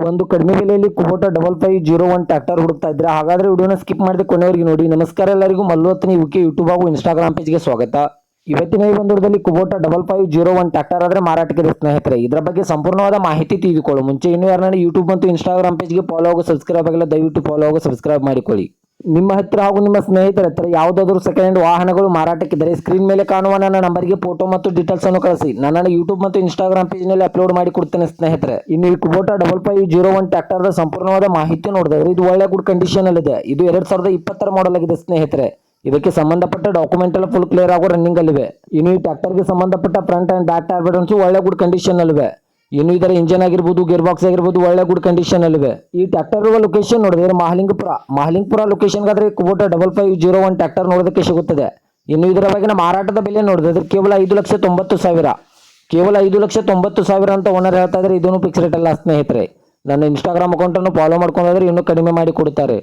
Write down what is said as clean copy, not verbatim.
ಒಂದು ಕಡಿಮೆ ಬೆಲೆಯಲ್ಲಿ ಕುಬೋಟಾ 5501 ಟ್ರ್ಯಾಕ್ಟರ್ ಹುಡುಕ್ತಾ ಇದ್ರೆ ಹಾಗಾದ್ರೆ ವಿಡಿಯೋನ ಸ್ಕಿಪ್ ಮಾಡದೆ ಕೊನೆವರೆಗೆ ನೋಡಿ. ನಮಸ್ಕಾರ ಎಲ್ಲರಿಗೂ, ಮಲ್ಲೋತ್ನಿ ಯುಕೆ ಯೂಟ್ಯೂಬ್ ಹಾಗೂ ಇನ್ಸ್ಟಾಗ್ರಾಮ್ ಪೇಜ್ಗೆ ಸ್ವಾಗತ. ಇವತ್ತಿನ ಈ ಒಂದು ವಿಡಿಯೋದಲ್ಲಿ ಕುಬೋಟಾ 5501 ಟ್ರ್ಯಾಕ್ಟರ್ ಆದ್ರೆ ಮಾರಾಟಕ್ಕೆ ಸ್ನೇಹಿತರೆ. ಇದರ ಬಗ್ಗೆ ಸಂಪೂರ್ಣವಾದ ಮಾಹಿತಿ ತಿಳಿದುಕೊಳ್ಳೋ ಮುಂಚೆ ಇನ್ನೂ ಯಾರನ್ನ ಯೂಟ್ಯೂಬ್ ಮತ್ತು ಇನ್ಸ್ಟಾಗ್ರಾಮ್ ಪೇಜ್ಗೆ ಫಾಲೋ ಆಗೋ ಸಬ್ಸ್ಕ್ರೈಬ್ ಆಗಿಲ್ಲ, ದಯವಿಟ್ಟು ಫಾಲೋ ಆಗೋ ಸಬ್ಸ್ಕ್ರೈಬ್ ಮಾಡಿಕೊಳ್ಳಿ. ನಿಮ್ಮ ಹತ್ತಿರ ಹಾಗೂ ನಿಮ್ಮ ಸ್ನೇಹಿತರ ಹತ್ತಿರ ಯಾವುದಾದರೂ ಸೆಕೆಂಡ್ ಹ್ಯಾಂಡ್ ವಾಹನಗಳು ಮಾರಾಟಕ್ಕಿದ್ದರೆ ಸ್ಕ್ರೀನ್ ಮೇಲೆ ಕಾಣುವ ನನ್ನ ನಂಬರ್ಗೆ ಫೋಟೋ ಮತ್ತು ಡೀಟೇಲ್ಸ್ ಅನ್ನು ಕಳಿಸಿ. ನನ್ನನ್ನು ಯೂಟ್ಯೂಬ್ ಮತ್ತು ಇನ್ಸ್ಟಾಗ್ರಾಮ್ ಪೇಜ್ನಲ್ಲಿ ಅಪ್ಲೋಡ್ ಮಾಡಿ ಕೊಡ್ತೇನೆ ಸ್ನೇಹಿತರೆ. ಇನ್ನು ಈ ಕುಬೋಟಾ 5501 ಟ್ರ್ಯಾಕ್ಟರ್ದ ಸಂಪೂರ್ಣವಾದ ಮಾಹಿತಿ ನೋಡಿದ್ರೆ ಇದು ಒಳ್ಳೆ ಗುಡ್ ಕಂಡೀಷನ್ ಅಲ್ಲಿದೆ. ಇದು 2020 ಮಾಡೆಲ್ ಆಗಿದೆ ಸ್ನೇಹಿತರೆ. ಇದಕ್ಕೆ ಸಂಬಂಧಪಟ್ಟ ಡಾಕ್ಯುಮೆಂಟ್ ಎಲ್ಲ ಫುಲ್ ಕ್ಲಿಯರ್ ಆಗೋ ರನ್ನಿಂಗ್ ಅಲ್ಲಿವೆ. ಇನ್ನು ಈ ಟ್ರ್ಯಾಕ್ಟರ್ಗೆ ಸಂಬಂಧಪಟ್ಟ ಫ್ರಂಟ್ ಅಂಡ್ ಬ್ಯಾಕ್ ಟೈರ್ ಒಳ್ಳೆ ಗುಡ್ ಕಂಡೀಷನ್ ಅಲ್ಲಿವೆ. ಇನ್ನು ಇದರ ಇಂಜನ್ ಆಗಿರ್ಬೋದು, ಗೇರ್ ಬಾಕ್ಸ್ ಆಗಿರ್ಬೋದು ಒಳ್ಳೆ ಗುಡ್ ಕಂಡೀಷನ್ ಅಲ್ಲಿವೆ. ಈ ಟ್ರ್ಯಾಕ್ಟರ್ ಇರುವ ಲೊಕೇಶನ್ ನೋಡಿದ್ರೆ ಮಹಾಲಿಂಗಪುರ ಲೊಕೇಶನ್ ಗಾದ್ರೆ ಕುಬೋಟಾ 5501 ಟ್ರ್ಯಾಕ್ಟರ್ ನೋಡೋದಕ್ಕೆ ಸಿಗುತ್ತದೆ. ಇನ್ನು ಇದರ ಬಗೆನ ಮಾರಾಟದ ಬೆಲೆ ನೋಡಿದ್ರೆ ಕೇವಲ 5,90,000 ಕೇವಲ 5,90,000 ಅಂತ ಓನರ್ ಹೇಳ್ತಾ ಇದ್ರೆ ಇದನ್ನು ಫಿಕ್ಸ್ ರೇಟ್ ಅಲ್ಲ ಸ್ನೇಹಿತರೆ. ನನ್ನ ಇನ್ಸ್ಟಾಗ್ರಾಮ್ ಅಕೌಂಟ್ ಅನ್ನು ಫಾಲೋ ಮಾಡ್ಕೊಂಡ್ರೆ ಇನ್ನೂ ಕಡಿಮೆ ಮಾಡಿ ಕೊಡ್ತಾರೆ.